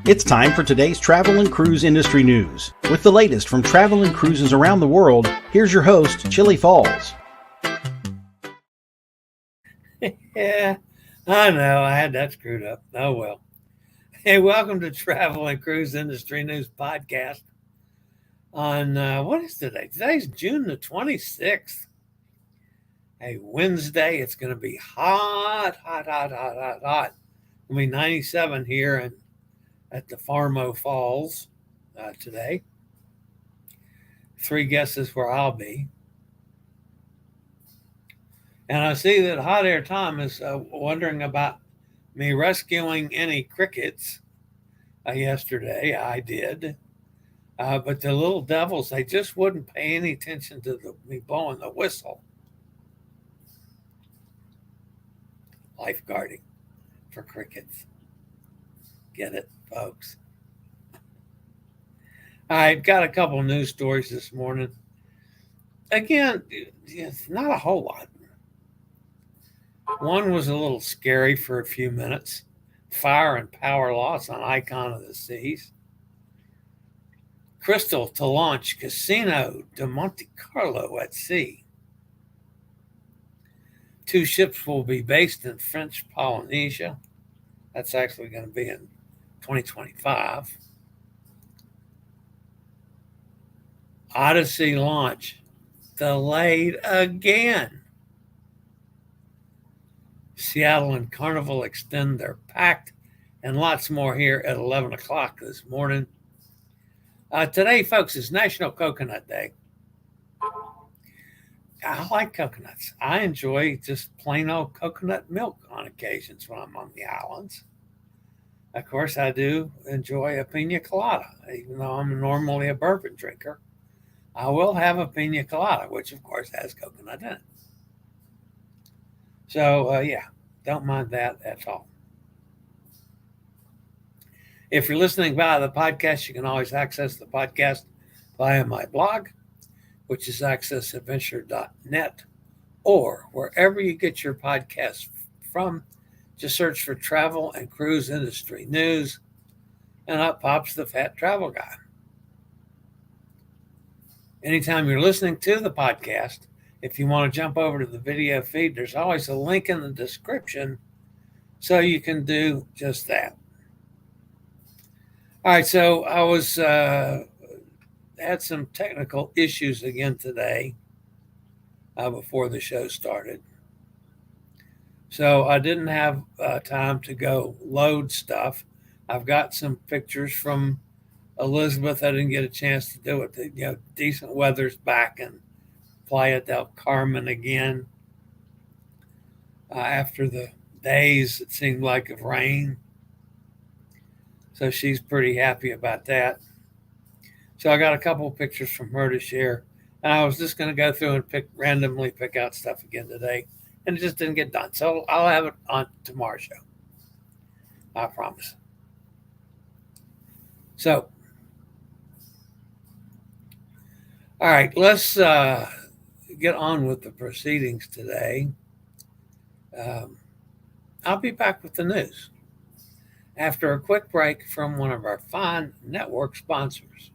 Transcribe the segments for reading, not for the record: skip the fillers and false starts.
It's time for today's travel and cruise industry news. With the latest from travel and cruises around the world, here's your host, Chillie Falls. Yeah, I know. I had that screwed up. Oh, well. Hey, welcome to Travel and Cruise Industry News Podcast on, what is today? Today's June the 26th. Hey, Wednesday. It's going to be hot. It's going to be 97 here at the Falls today. 3 guesses where I'll be. And I see that Hot Air Tom is wondering about me rescuing any crickets yesterday. I did. But the little devils, they just wouldn't pay any attention to me blowing the whistle. Lifeguarding for crickets. Get it, folks? I got a couple of news stories this morning. Again, it's not a whole lot. One was a little scary for a few minutes. Fire and power loss on Icon of the Seas. Crystal to launch Casino de Monte-Carlo at sea. 2 ships will be based in French Polynesia. That's actually going to be in 2025. Odyssey launch delayed again. Seattle and Carnival extend their Pact, and lots more here at 11 o'clock this morning. Today, folks, is National Coconut Day. I like coconuts. I enjoy just plain old coconut milk on occasions when I'm on the islands. Of course, I do enjoy a pina colada, even though I'm normally a bourbon drinker. I will have a pina colada, which, of course, has coconut in it. So, yeah, don't mind that at all. If you're listening via the podcast, you can always access the podcast via my blog, which is accessadventure.net, or wherever you get your podcasts from. Just search for Travel and Cruise Industry News, and up pops the Fat Travel Guy. Anytime you're listening to the podcast, if you want to jump over to the video feed, there's always a link in the description so you can do just that. All right, so I was had some technical issues again today before the show started. So I didn't have time to go load stuff. I've got some pictures from Elizabeth. I didn't get a chance to do it. Decent weather's back in Playa del Carmen again after the days it seemed like of rain. So she's pretty happy about that. So I got a couple of pictures from her to share. And I was just going to go through and randomly pick out stuff again today. And it just didn't get done. So I'll have it on tomorrow's show. I promise. So, all right, let's get on with the proceedings today. I'll be back with the news after a quick break from one of our fine network sponsors.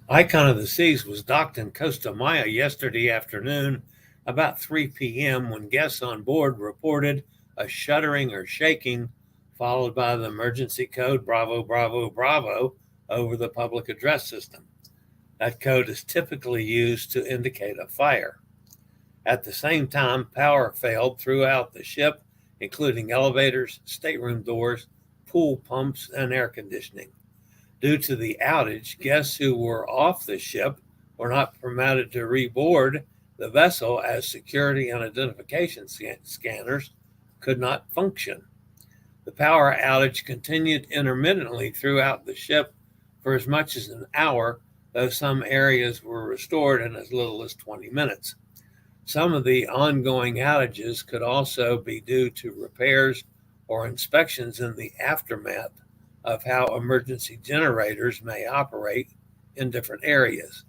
Icon of the Seas was docked in Costa Maya yesterday afternoon about 3 p.m. when guests on board reported a shuddering or shaking, followed by the emergency code Bravo, Bravo, Bravo over the public address system. That code is typically used to indicate a fire. At the same time, power failed throughout the ship, including elevators, stateroom doors, pool pumps, and air conditioning. Due to the outage, guests who were off the ship were not permitted to reboard the vessel as security and identification scanners could not function. The power outage continued intermittently throughout the ship for as much as an hour, though some areas were restored in as little as 20 minutes. Some of the ongoing outages could also be due to repairs or inspections in the aftermath of how emergency generators may operate in different areas.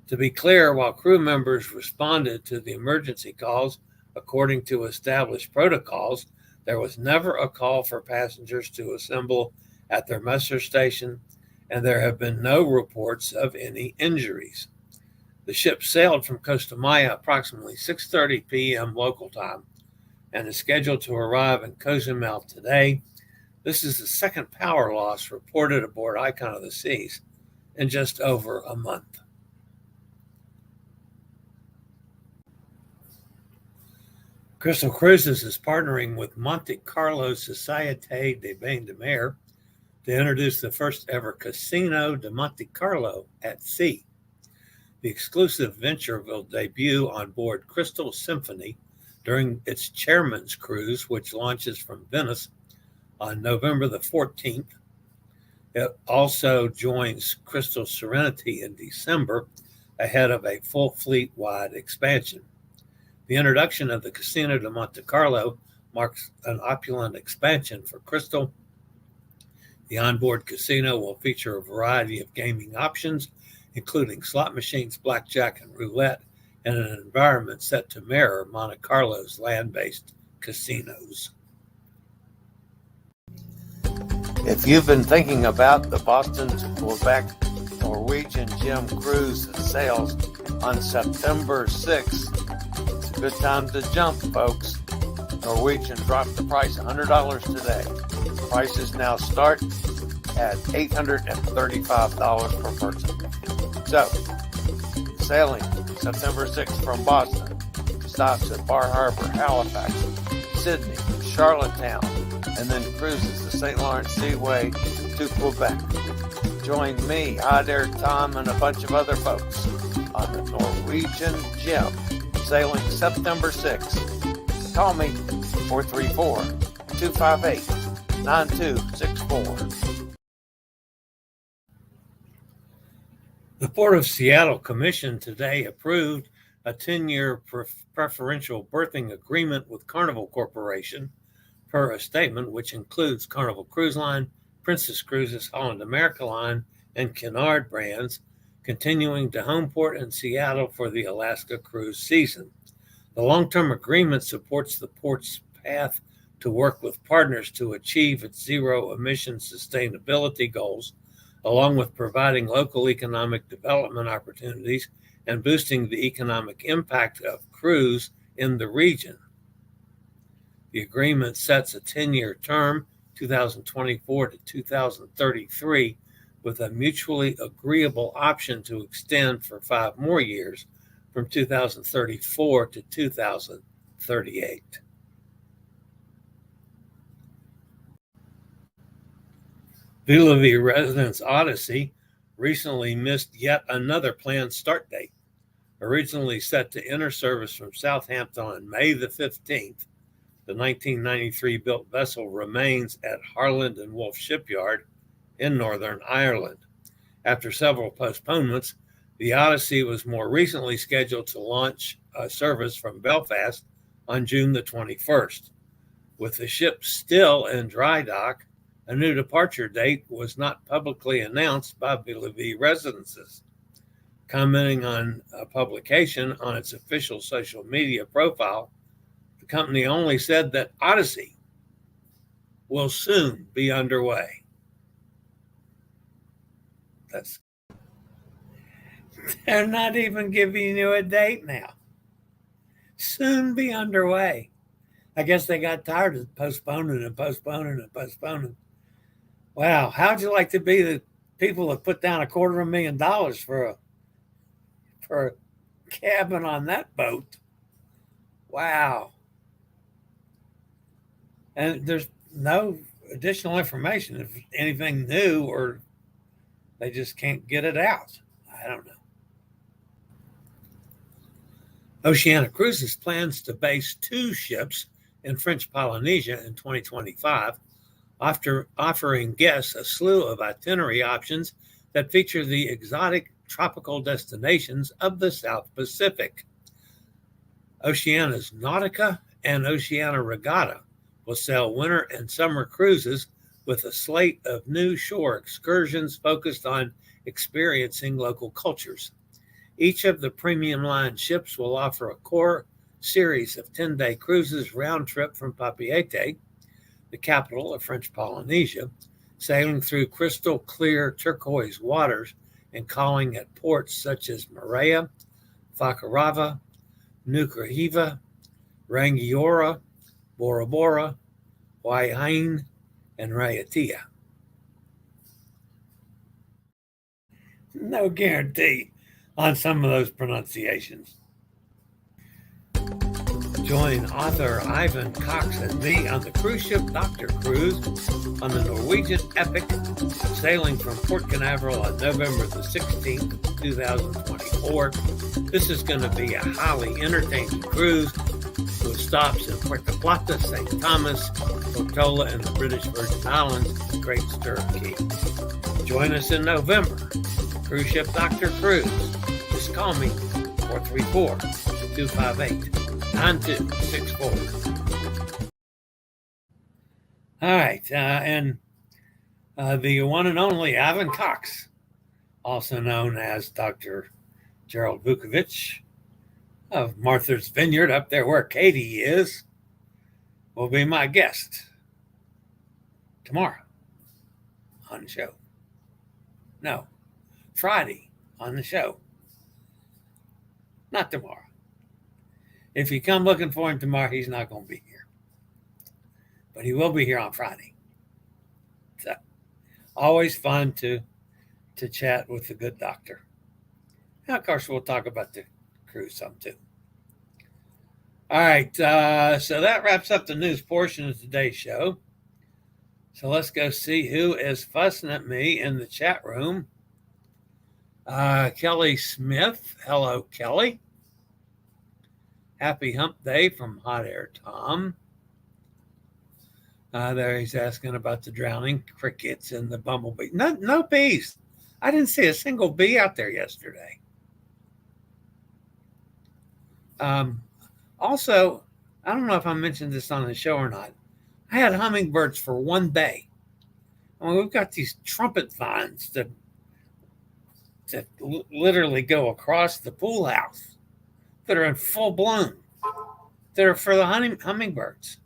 To be clear, while crew members responded to the emergency calls according to established protocols, there was never a call for passengers to assemble at their muster station, and there have been no reports of any injuries. The ship sailed from Costa Maya approximately 6:30 p.m. local time and is scheduled to arrive in Cozumel today. This is the second power loss reported aboard Icon of the Seas in just over a month. Crystal Cruises is partnering with Monte-Carlo Société de Bains de Mer to introduce the first ever Casino de Monte-Carlo at sea. The exclusive venture will debut on board Crystal Symphony during its Chairman's Cruise, which launches from Venice on November the 14th. It also joins Crystal Serenity in December, ahead of a full fleet-wide expansion. The introduction of the Casino de Monte-Carlo marks an opulent expansion for Crystal. The onboard casino will feature a variety of gaming options, including slot machines, blackjack, and roulette, in an environment set to mirror Monte Carlo's land-based casinos. If you've been thinking about the Boston to Quebec Norwegian Gem cruise that sails on September 6th, it's a good time to jump, folks. Norwegian dropped the price $100 today. Prices now start at $835 per person. So, sailing September 6th from Boston, stops at Bar Harbor, Halifax, Sydney, Charlottetown, and then cruises the St. Lawrence Seaway to Quebec. Join me, Hot Air Tom, and a bunch of other folks on the Norwegian Gem, sailing September 6th. Call me, 434-258-9264. The Port of Seattle Commission today approved a 10-year preferential berthing agreement with Carnival Corporation per a statement which includes Carnival Cruise Line, Princess Cruises, Holland America Line, and Cunard brands, continuing to home port in Seattle for the Alaska cruise season. The long-term agreement supports the port's path to work with partners to achieve its zero-emission sustainability goals, along with providing local economic development opportunities and boosting the economic impact of cruise in the region. The agreement sets a 10-year term, 2024 to 2033, with a mutually agreeable option to extend for 5 more years from 2034 to 2038. Villavi residents Odyssey recently missed yet another planned start date. Originally set to enter service from Southampton on May the 15th, the 1993 built vessel remains at Harland and Wolff Shipyard in Northern Ireland. After several postponements, the Odyssey was more recently scheduled to launch a service from Belfast on June the 21st. With the ship still in dry dock, a new departure date was not publicly announced by Villavi residences. Commenting on a publication on its official social media profile, the company only said that Odyssey will soon be underway. They're not even giving you a date now. Soon be underway. I guess they got tired of postponing and postponing and postponing. Wow, how'd you like to be the people that put down $250,000 for a cabin on that boat? Wow. And there's no additional information, if anything new, or they just can't get it out. I don't know. Oceania Cruises plans to base 2 ships in French Polynesia in 2025, after offering guests a slew of itinerary options that feature the exotic tropical destinations of the South Pacific. Oceania's Nautica and Oceania Regatta will sail winter and summer cruises with a slate of new shore excursions focused on experiencing local cultures. Each of the premium line ships will offer a core series of 10-day cruises round trip from Papeete, the capital of French Polynesia, sailing through crystal clear turquoise waters and calling at ports such as Moorea, Fakarava, Nukuhiva, Rangiora, Bora Bora, Waihain, and Raiatea. No guarantee on some of those pronunciations. Join author Ivan Cox and me on the cruise ship Dr. Cruise on the Norwegian Epic, sailing from Port Canaveral on November the 16th, 2024. This is going to be a highly entertaining cruise with stops in Puerto Plata, St. Thomas, Tortola, and the British Virgin Islands, Great Stirrup Cay. Join us in November. Cruise ship Dr. Cruise. Just call me 434-258-9264. All right, and the one and only Ivan Cox, also known as Dr. Gerald Vukovic of Martha's Vineyard up there where Katie is, will be my guest tomorrow on the show. No, Friday on the show. Not tomorrow. If you come looking for him tomorrow, he's not going to be here. But he will be here on Friday. So, always fun to chat with the good doctor. And of course, we'll talk about the cruise some too. All right, so that wraps up the news portion of today's show. So let's go see who is fussing at me in the chat room. Kelly Smith. Hello, Kelly. Happy hump day from Hot Air Tom. There he's asking about the drowning crickets and the bumblebee. No bees. I didn't see a single bee out there yesterday. Also, I don't know if I mentioned this on the show or not. I had hummingbirds for one day. I mean, we've got these trumpet vines that literally go across the pool house that are in full bloom. They're for the hummingbirds.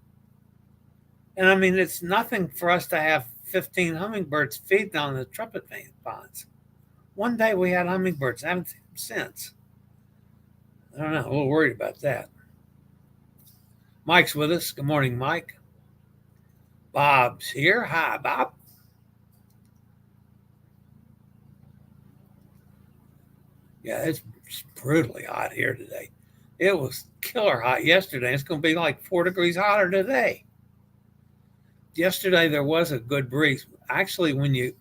And I mean, it's nothing for us to have 15 hummingbirds feeding on the trumpet vines. One day we had hummingbirds. I haven't seen them since. I don't know. A little worried about that. Mike's with us. Good morning, Mike. Bob's here. Hi, Bob. Yeah, it's brutally hot here today. It was killer hot yesterday. It's going to be like 4 degrees hotter today. Yesterday, there was a good breeze. Actually, the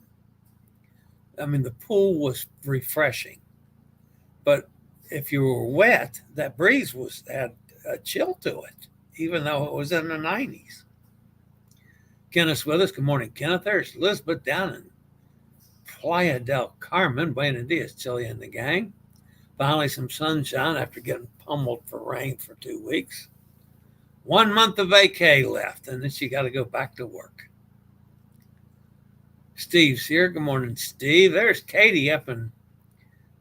pool was refreshing. But if you were wet, that breeze had a chill to it, even though it was in the 90s. Kenneth's with us. Good morning, Kenneth. There's Elizabeth down in Playa del Carmen. Buenos dias, Chillie and the gang. Finally, some sunshine after getting pummeled for rain for 2 weeks. 1 month of vacay left, and then she got to go back to work. Steve's here. Good morning, Steve. There's Katie up in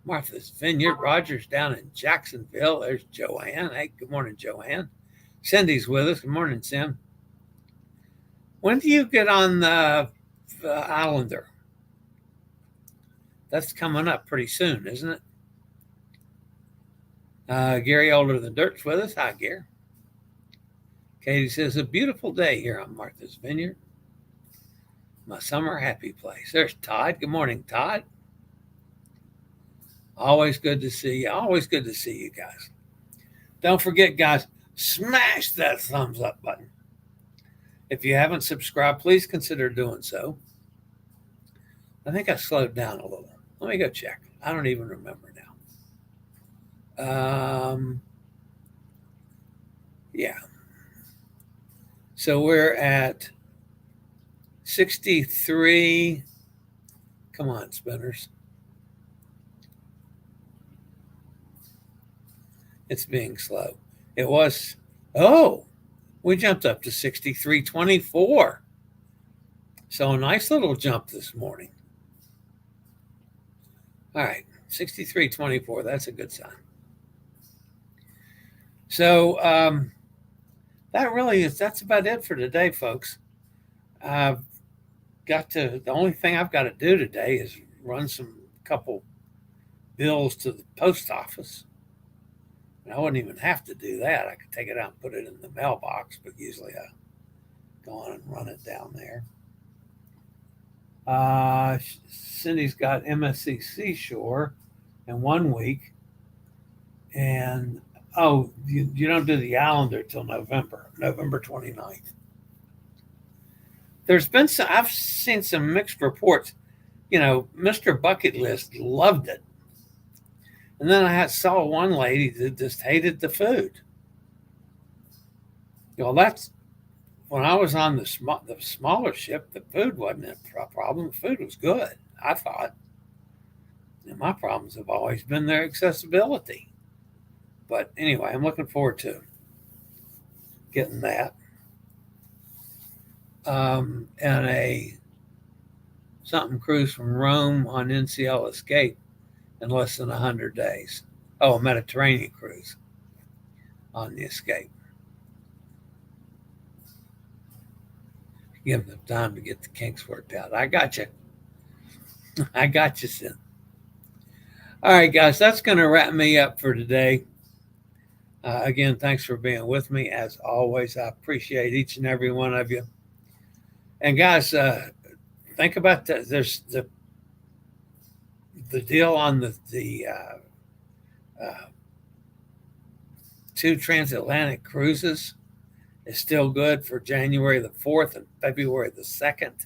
Martha's Vineyard. Roger's down in Jacksonville. There's Joanne. Hey, good morning, Joanne. Cindy's with us. Good morning, Sim. When do you get on the Islander? That's coming up pretty soon, isn't it? Gary Older than Dirt's with us. Hi, Gary. Katie says, a beautiful day here on Martha's Vineyard. My summer happy place. There's Todd. Good morning, Todd. Always good to see you. Always good to see you guys. Don't forget, guys, smash that thumbs up button. If you haven't subscribed, please consider doing so. I think I slowed down a little. Let me go check. I don't even remember now. Yeah. So we're at 63. Come on, spinners. It's being slow. It was, we jumped up to 63.24. So a nice little jump this morning. All right, 63.24. That's a good sign. So that's about it for today, folks. The only thing I've got to do today is run couple bills to the post office. And I wouldn't even have to do that. I could take it out and put it in the mailbox, but usually I go on and run it down there. Cindy's got MSC Seashore in 1 week. And, you don't do the Islander till November 29th. I've seen some mixed reports. Mr. Bucket List loved it. And then I saw one lady that just hated the food. That's when I was on the smaller ship, the food wasn't a problem. The food was good, I thought. And my problems have always been their accessibility. But anyway, I'm looking forward to getting that. And a something cruise from Rome on NCL Escape in less than 100 days. A Mediterranean cruise on the Escape. Give them time to get the kinks worked out. I got you. I got you, Sin. All right, guys, that's going to wrap me up for today. Again, thanks for being with me. As always, I appreciate each and every one of you. And guys, think about that. There's the deal on the 2 transatlantic cruises is still good for January the 4th and February the 2nd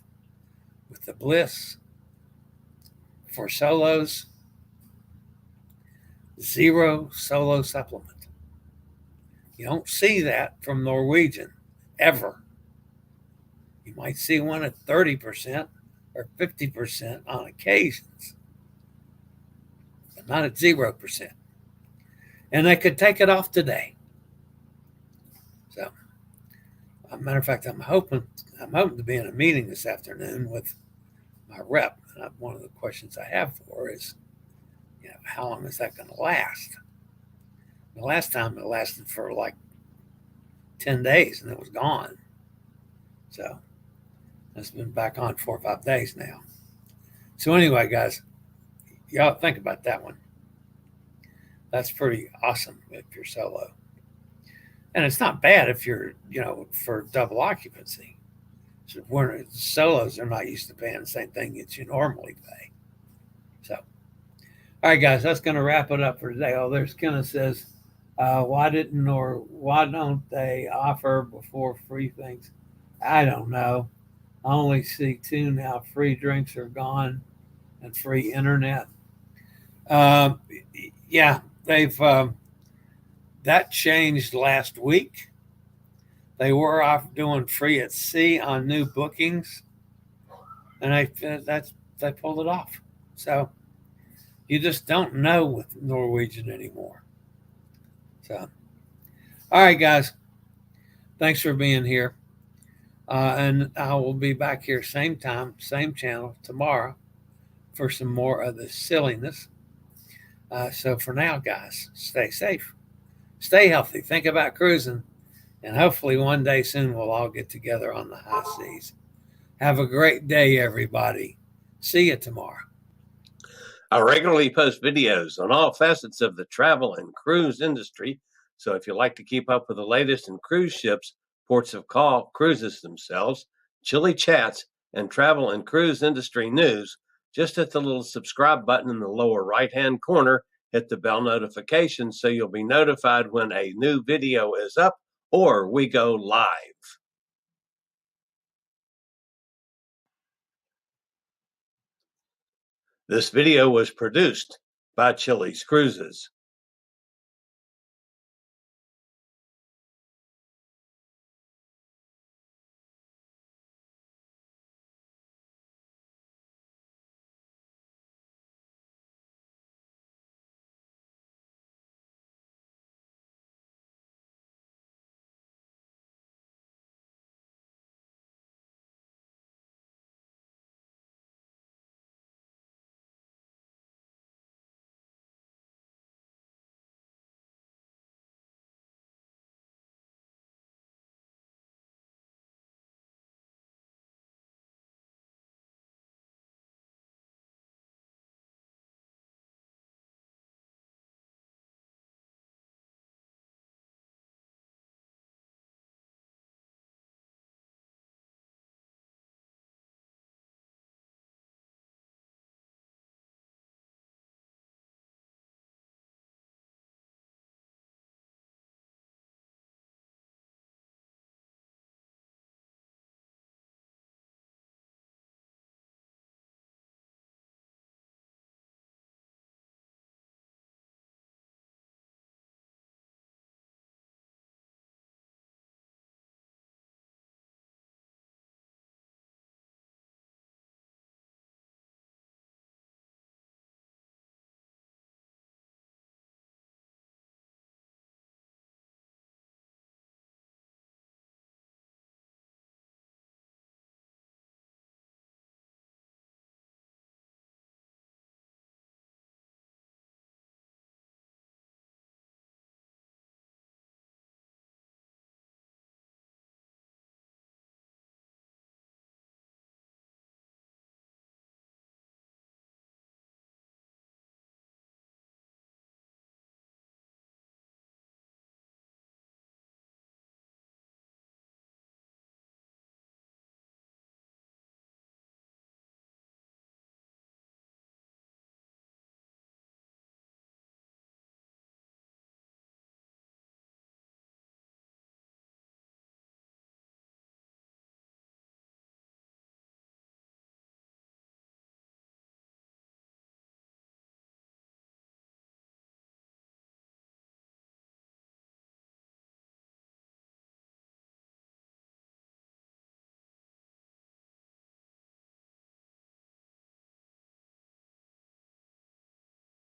with the Bliss. For solos, 0 solo supplement. You don't see that from Norwegian ever. You might see one at 30% or 50% on occasions, but not at 0%. And they could take it off today. So, as a matter of fact, I'm hoping to be in a meeting this afternoon with my rep. And one of the questions I have for her is, how long is that going to last? The last time it lasted for like 10 days and it was gone. So it's been back on 4 or 5 days now. So anyway, guys, y'all think about that one. That's pretty awesome if you're solo. And it's not bad if you're, for double occupancy. So when solos are not used to paying the same thing that you normally pay. So, all right, guys, that's going to wrap it up for today. There's Kenna says, why don't they offer before free things? I don't know. I only see 2 now. Free drinks are gone and free internet. Yeah, they've that changed last week. They were off doing free at sea on new bookings, and they pulled it off. So you just don't know with Norwegian anymore. So, all right, guys, thanks for being here. And I will be back here same time, same channel tomorrow for some more of the silliness. So for now, guys, stay safe, stay healthy, think about cruising, and hopefully one day soon we'll all get together on the high seas. Have a great day, everybody. See you tomorrow. I regularly post videos on all facets of the travel and cruise industry. So if you like to keep up with the latest in cruise ships, ports of call, cruises themselves, Chillie chats, and travel and cruise industry news, just hit the little subscribe button in the lower right-hand corner, hit the bell notification so you'll be notified when a new video is up or we go live. This video was produced by Chilliescruises.